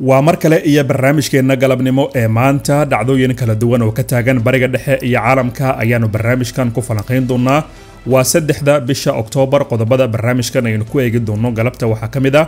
waa mar kale iyo barnaamijkeena galabnimo ee maanta dhacdooyin kala duwan oo ka taagan bariga dhexe iyo caalamka ayaanu barnaamijkan ku falanqeyn doonaa. waa 3 bisha Oktoobar. qodobada barnaamijkan aynu ku eegi doono galabta waxaa kamid ah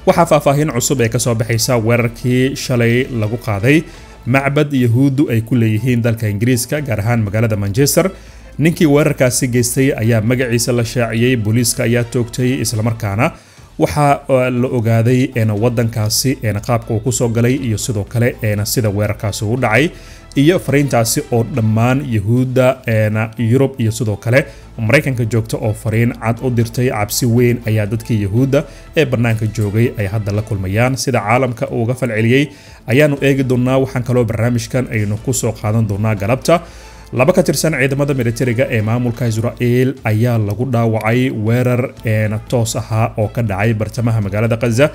waxaa faahfaahin cusub ee kasoo baxaysa weerarkii shalay lagu qaaday macbad yahuudu ay ku leeyihiin dalka Ingiriiska gaar ahaan magaalada Manchester. ninkii weerarkaasi geystay ayaa magaciisa la shaaciyay, booliiska ayaa toogtay, isla markaana waxaa la ogaaday in wadankaasi qaabka uu ku soo galay iyo sidoo kale sida weerarkaasi u dhacay iyo fariintaasi oo dhammaan yahuuda Yurub iyo sidoo kale Mareykanka joogta oo fariin cad u dirtay. cabsi weyn ayaa dadkii yahuuda ee banaanka joogay ay hadda la kulmayaan. sida caalamka uga falceliyay ayaanu eegi doonaa. waxaan kaloo barnaamijkan aynu ku soo qaadan doonaa galabta. laba ka tirsan ciidamada militariga ee maamulka Israa'iil ayaa lagu dhaawacay weerar toos ahaa oo ka dhacay bartamaha magaalada Gaza.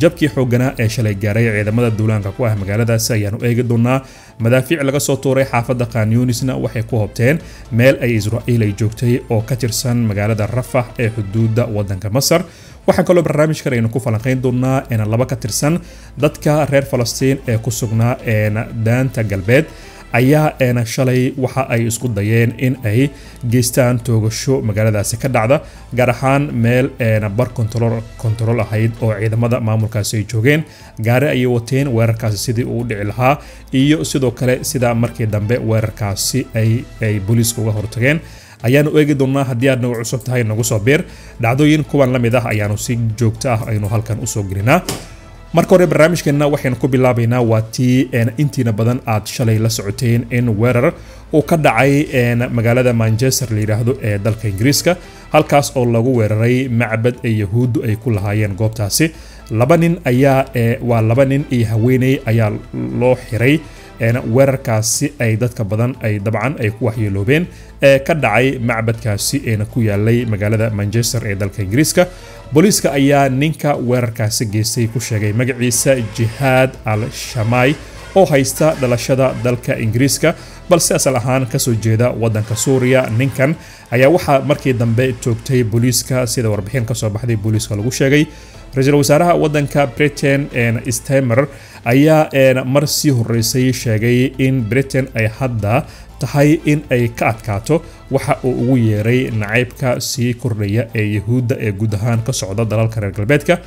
jabkii xoogana ee shalay gaaray ciidamada duulaanka ku ah magaaladaas ayaanu eegi doonaa. madaafiic laga soo tuuray xaafadda Khan Yunisna waxay ku hobteen meel ay Israa'iil ay joogtay oo ka tirsan magaalada Rafah ee xuduudda wadanka Masar. waxaan kaloo barnaamijkan aynu ku falanqeyn doonaa laba ka tirsan dadka reer Falastiin ee ku sugnaa daanta galbeed ayaa shalay waxa ay isku dayeen in ay geystaan toogasho magaaladaasi ka dhacda, gaar ahaan meel bar control ahayd oo ciidamada maamulkaasi ay joogeen. gaari ayay wateen weerarkaasi sidii uu dhici lahaa iyo sidoo kale sida markii dambe weerarkaasi ay booliiska uga hortageen ayaanu eegi doonaa. haddii aad nagu cusub tahay nagu soo biir. dhacdooyin kuwan la mid ah ayaanu si joogto ah aynu halkan usoo gelinaa. marka hore barnaamijkeena waxaynu ku bilaabaynaa waa tii intiina badan aad shalay la socoteen in weerar uu ka dhacay magaalada Manchester la yiraahdo ee dalka Ingiriiska, halkaas oo lagu weeraray macbad ay yahuudu ay ku lahaayeen goobtaasi. laba nin iyo haweeney ayaa loo xiray weerarkaasi ay dadka badan ay dabcan ay ku waxyeeloobeen ka dhacay macbadkaasi ku yaalay magaalada Manchester ee dalka Ingiriiska. booliiska ayaa ninka weerarkaasi geystay ku sheegay magaciisa Jihad al-Shamai oo haysta dhalashada dalka Ingiriiska balse asal ahaan kasoo jeeda wadanka Suuriya. ninkan ayaa waxaa markii dambe toogtay booliiska sida warbixin kasoo baxday booliiska lagu sheegay. ra'iisul wasaaraha wadanka Britain Starmer ayaa mar sii horeysay sheegay in Britain ay hadda tahay in ay ka adkaato waxa uu ugu yeeray nacaybka sii kordhaya ee yahuuda ee guud ahaan ka socda dalalka reer galbeedka.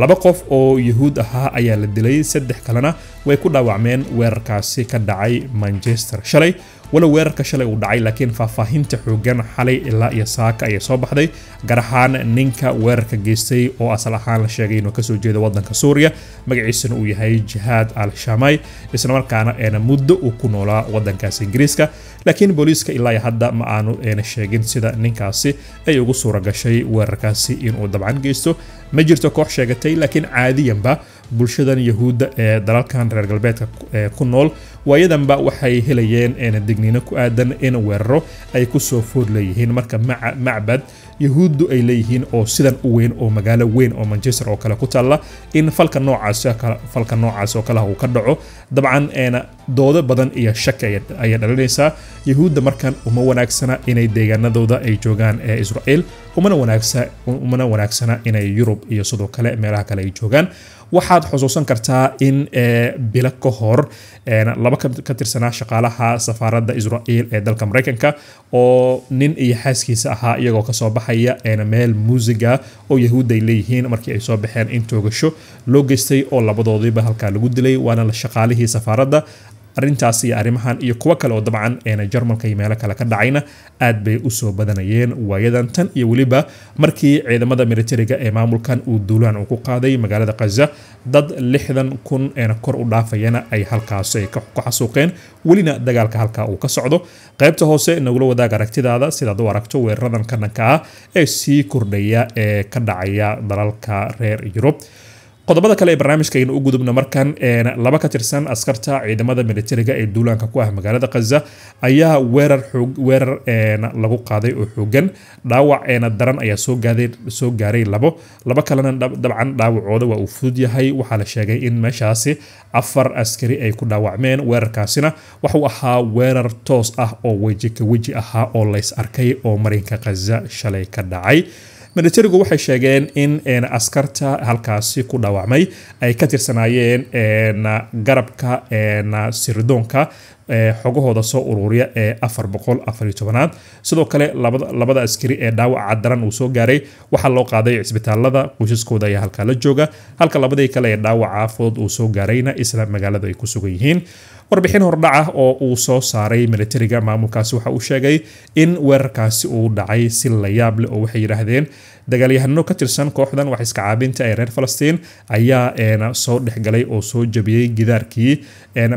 laba qof oo yahuud ahaa ayaa la dilay, 3 kalena way ku dhaawacmeen weerarkaasi ka dhacay Manchester shalay. wala weerarka shalay uu dhacay laakiin faahfaahinta xoogan xalay ilaa iyo saaka ay soo baxday, gaar ahaan ninka weerarka geystay oo asal ahaan la sheegay inuu kasoo jeedo wadanka Suuriya, magaciisana uu yahay Jihad al-Shamai, isla markaana muddo uu ku noolaa wadankaasi Ingiriiska. laakiin booliiska ilaa hadda ma aanu sheegin sida ninkaasi ay ugu suura gashay weerarkaasi inuu dabcan geysto. ma jirto koox sheegatay, laakiin caadiyanba bulshadan yahuuda ee dalalkan reer galbeedka ku nool waayadanba waxay helayeen digniino ku aadan in weeraro ay ku soo food leeyihiin marka macbad yahuudu ay leeyihiin oo sidan u weyn oo magaalo weyn oo Manchester oo kale ku taala in falka noocaas oo kale uu ka dhaco. dabcan doodo badan iyo shak ay dhalinaysaa. yahuuda markan uma wanaagsana inay deegaanadooda ay joogaan ee Israa'iil, umana wanaagsana inay Yurub iyo sidoo kale meelaha kale ay joogaan. waxaad xusuusan kartaa in bilo ka hor laba ka tirsanaa shaqaalaha safaaradda Israa'iil ee dalka Mareykanka oo nin iyo xaaskiisa ahaa iyagoo kasoo baxaya meel muusiga oo yahuuda ay leeyihiin markii ay soo baxeen in toogasho loo geystay oo labadoodiiba halkaa lagu dilay, waana la shaqaalihii safaaradda. arrintaas iyo arrimahan iyo kuwa kale oo dabcan Jarmalka iyo meelo kale ka dhacayna aad bay u soo badanayeen waayadan tan iyo waliba markii ciidamada militariga ee maamulkan uu duulaan ku qaaday magaalada Gaza. dad 60,000 kor u dhaafayana ay halkaas ay ku xasuuqeen. walina dagaalka halka uu ka socdo. qaybta hoose nagula wadaag aragtidaada sidaad u aragto weeraradan kananka ah ee sii kordhaya ee ka dhacaya dalalka reer Yurub. qodobada kale ee barnaamijka aynu u gudubno markan laba ka tirsan askarta ciidamada militariga ee duulaanka ku ah magaalada Gaza ayaa weerar lagu qaaday oo xoogan. dhaawac daran ayaa soo gaaray laba kalena dabcan dhaawacooda waa uu fudud yahay. waxaa la sheegay in meeshaasi 4 askari ay ku dhaawacmeen. weerarkaasina wuxuu ahaa weerar toos ah oo weji ka weji ahaa oo lays arkay oo marinka Gaza shalay ka dhacay. militarigu waxay sheegeen in askarta halkaasi ku dhaawacmay ay ka tirsanayeen garabka sirdoonka xogahooda soo ururiya ee 414aad sidoo kale labada askari ee dhaawaca daran uu soo gaaray waxa loo qaaday cisbitaalada qoysaskooda ayaa halka la jooga halka labadii kale ee dhaawaca fudud uu soo gaarayna isla magaalada ay ku sugan yihiin warbixin hordhaca oo uu soo saaray militariga maamulkaasi waxa uu sheegay in weerarkaasi uu dhacay si la yaab leh oo waxay yiraahdeen dagaalyahano ka tirsan kooxdan wax iska caabinta ee reer Falastiin ayaa soo dhexgalay oo soo jabiyay gidaarkii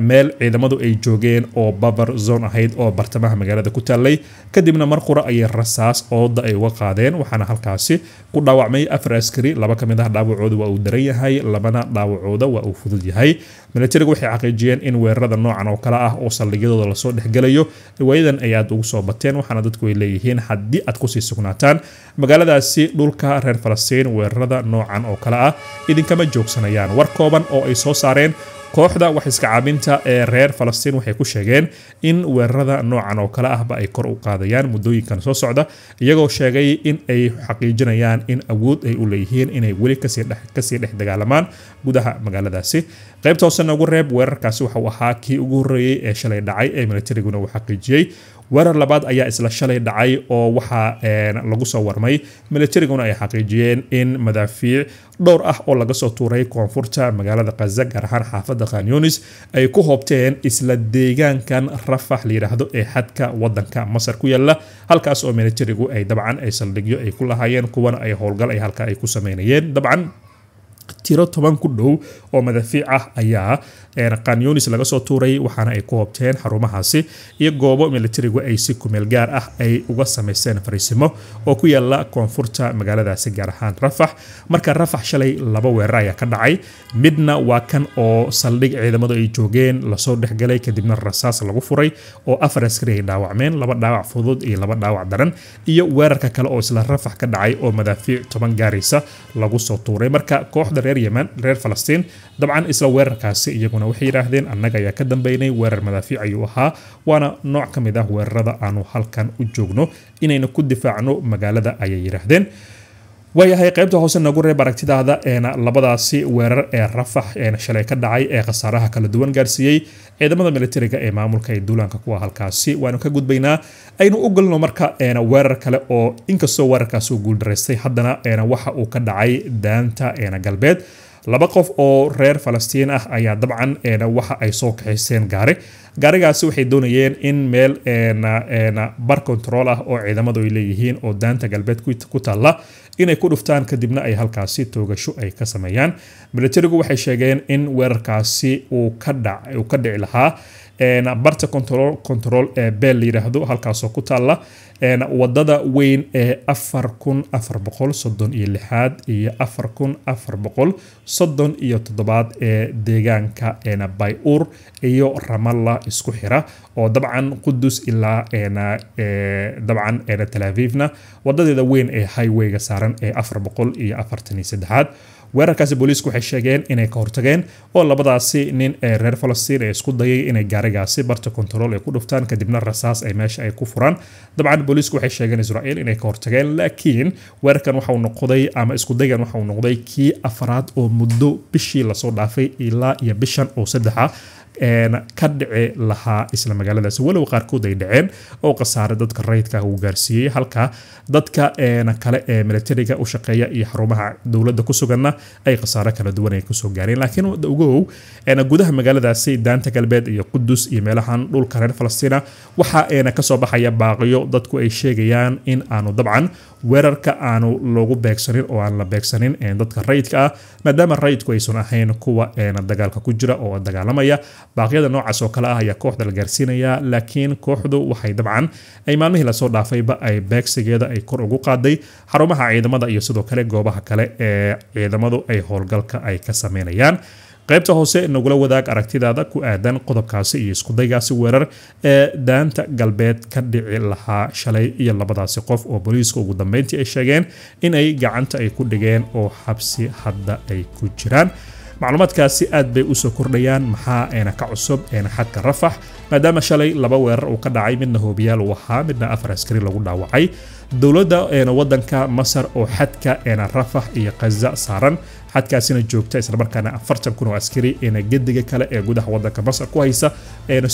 meel ciidamadu ay joogeen oo buffer zone ahayd oo bartamaha magaalada ku taalay kadibna mar qura ay rasaas ooda ay uga qaadeen waxaana halkaasi ku dhaawacmay 4 askari laba kamid ah dhaawacooda waa uu daran yahay labana dhaawacooda waa uu fudud yahay militarigu waxay xaqiijiyeen in weerarada noocan oo kala ah oo saldhigyadooda la soo dhexgalayo waayadan ay aad ugu soo bateen waxaana dadku ay leeyihiin haddii aad ku sii sugnaataan magaaladaasi dhulka reer Falastiin weerarada noocan oo kala ah idinkama joogsanayaan war kooban oo ay soo saareen kooxda wax iska caabinta ee reer Falastiin waxay ku sheegeen in weerarada noocan oo kala ahba ay kor u qaadayaan muddooyinkan soo socda iyagoo sheegay in ay xaqiijinayaan in awood ay u leeyihiin inay weli kasii dhex dagaalamaan gudaha magaaladaasi qaybta hoose ugu reeb weerarkaasi waxa uu ahaa kii ugu horeeyay ee shalay dhacay ee militariguna uu xaqiijiyay weerar labaad ayaa isla shalay dhacay oo waxa lagu soo warmay militariguna ay xaqiijiyeen in madaafiic dhowr ah oo laga soo tuuray koonfurta magaalada Gaza gaar ahaan xaafadda Khan Yunis ay ku hoobteen isla deegaankan Rafah la yiraahdo ee xadka wadanka Masar ku yaala halkaas oo militarigu ay dabcan ay saldhigyo ay ku lahaayeen kuwana ay howlgal ay halka ay ku sameynayeen dabcan tiro 10 ku dhow oo madaafiic ah ayaa Khan Yunis laga soo tuuray waxaana ay ku hoobteen xarumahaasi iyo goobo militarigu ay si kumeel gaar ah ay uga sameysteen fariisimo oo ku yaala koonfurta magaaladaasi gaar ahaan Rafah marka Rafah shalay laba weerar ayaa ka dhacay midna waa kan oo saldhig ciidamadu ay joogeen la soo dhexgalay kadibna rasaas lagu furay oo 4 askari ay dhaawacmeen laba dhaawac fudud iyo laba dhaawac daran iyo weerarka kale oo isla Rafah ka dhacay oo madaafiic 10 gaaraysa lagu soo tuuray marka kooxda reer Yemen reer Falastiin dabcan isla weerarkaasi iyaguna waxay yiraahdeen annaga ayaa ka dambeynay weerar madaafiic ayuu ahaa waana nooc ka mid ah weerarada aanu halkan u joogno inayna ku difaacno magaalada ayay yiraahdeen wayahay qaybta hoose nagu reeb aragtidaada labadaasi weerar ee Rafah shalay ka dhacay ee khasaaraha kala duwan gaarsiiyay ciidamada militariga ee maamulka ee duulaanka kuwa halkaasi waanu ka gudbaynaa aynu u galno marka weerar kale oo inkastoo weerarkaas uu guuldareystay haddana waxa uu ka dhacay daanta galbeed laba qof oo reer Falastiin ah ayaa dabcan waxa ay soo kaxeyseen gaarigaasi waxay doonayeen in meel bar control ah oo ciidamadu ay leeyihiin oo daanta galbeed ku taala inay ku dhuftaan kadibna ay halkaasi toogasho ay ka sameeyaan militarigu waxay sheegeen in weerarkaasi uu ka dhici lahaa barta control ee beel la yiraahdo halkaasoo ku taala wadada weyn ee 4436 iyo 4437 ee deegaanka Bayur iyo Ramallah isku xira oo dabcan Qudus ilaa dabcan Tel Avivna wadadeeda weyn ee highwayga saaran ee 443 weerarkaasi booliisku waxay sheegeen inay ka hortageen oo labadaasi nin ee reer Falastiin ay isku dayay inay gaarigaasi barta control ay ku dhuftaan kadibna rasaas ay meesha ay ku furaan dabcan booliisku waxay sheegeen Israa'iil inay ka hortageen laakiin weerarkan waxa uu noqday ama isku dayan waxa uu noqday kii afraad oo muddo bishii la soo dhaafay ilaa iyo bishan oo saddexa ka dhici lahaa isla magaaladaasi walow qaarkood ay dhaceen oo khasaare dadka rayidka uu gaarsiiyay halka dadka kale ee militariga u shaqeeya iyo xarumaha dawladda ku suganna ay khasaare kala duwan ay ku soo gaareen laakiin ogow gudaha magaaladaasi daanta galbeed iyo Qudus iyo meelahan dhulka reer Falastiin waxa ka soo baxaya baaqiyo dadku ay sheegayaan in aanu dabcan weerarka aanu loogu beegsanin oo aan la beegsanin dadka rayidka ah maadaama rayidku aysan ahayn kuwa dagaalka ku jira oo dagaalamaya baaqyada noocaas oo kale ah ayaa kooxda la gaarsiinaya laakiin kooxdu waxay dabcan ay maalmihii la soo dhaafayba ay beegsigeeda ay kor ugu qaaday xarumaha ciidamada iyo sidoo kale goobaha kale ee ciidamadu ay howlgalka ay ka sameynayaan qaybta hoose nagula wadaag aragtidaada ku aadan qodobkaasi iyo isku daygaasi weerar ee daanta galbeed ka dhici lahaa shalay iyo labadaasi qof oo booliiska ugu dambeyntii ay sheegeen in ay gacanta ay ku dhigeen oo xabsi hadda ay ku jiraan macluumaadkaasi aad bay u soo kordhayaan maxaa ka cusub xadka Rafax maadaama shalay laba weerar uu ka dhacay midna hoobiyaal uu ahaa midna 4 askari lagu dhaawacay dowladda wadanka Masar oo xadka Rafax iyo Gaza saaran xadkaasina joogta isla markaana 40,000 oo askari gediga kale ee gudaha wadanka Masar ku haysa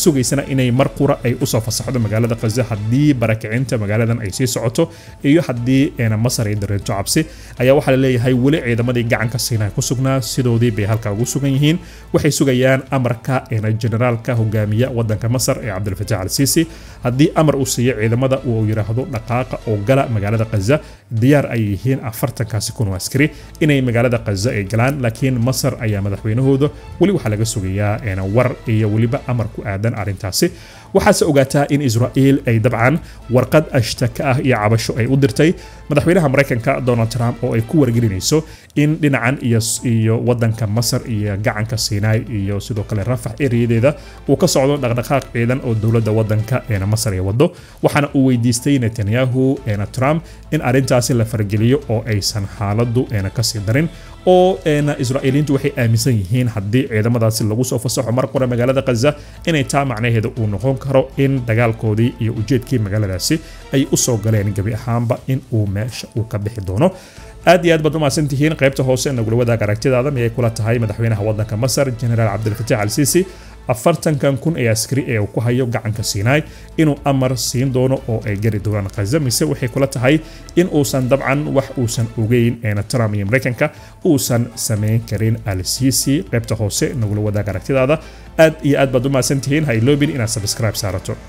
sugaysana inay mar qura ay u soo fasaxdo magaalada Gaza hadii barakicinta magaaladan ay sii socoto iyo hadii Masar ay dareento cabsi ayaa waxa la leeyahay wali ciidamadii gacanka Siinay ku sugnaa sidoodii bay halka ugu sugan yihiin waxay sugayaan amarka generaalka hogaamiya wadanka Masar ee Abdel Fattah al-Sisi hadii amar uu siiyo ciidamada uu yiraahdo dhaqaaqa oo gala magaalada Gaza diyaar ay yihiin 40,000 askari inay magaalada Gaza ay galaan laakiin Masar ayaa madaxweynahooda wali waxa laga sugayaa war iyo waliba amar ku aadan arintaasi waxaase ogaataa in Israa'iil ay dabcan warqad ashtaka ah iyo cabasho ay u dirtay madaxweynaha Mareykanka Donald Trump oo ay ku wargelinayso in dhinacan iyo wadanka Masar iyo gacanka Siinay iyo sidoo kale Rafax eriyadeeda uu ka socdo dhaqdhaqaaq ciidan oo dowladda wadanka Masar ay wado waxaana uu weydiistay Netanyahu Trump in arintaasi la fargeliyo oo aysan xaaladdu ka sii darin oo Israa'iiliintu waxay aaminsan yihiin hadii ciidamadaasi lagu soo fasaxo mar qura magaalada Gaza inay taa macnaheedu uu noqon karo in dagaalkoodii iyo ujeedkii magaaladaasi ay u soo galeen gabi ahaanba in uu meesha uu ka bixi doono aad iyo aad baad u mahadsantihiin qaybta hoose nagula wadaag aragtidaada miyay kula tahay madaxweynaha wadanka Masar Generaal Abdel Fattah al-Sisi 40,000 ee askari ee ku hayo gacanka Siinay inuu amar siin doono oo ay gari doonaan Gaza mise waxay kula tahay in uusan dabcan wax uusan ogeyn Trump iyo Mareykanka uusan sameyn karin al-Sisi qaybta hoose nagula wadaag aragtidaada aad iyo aad baad u mahadsantihiin ha iloobin inaad subscribe saarato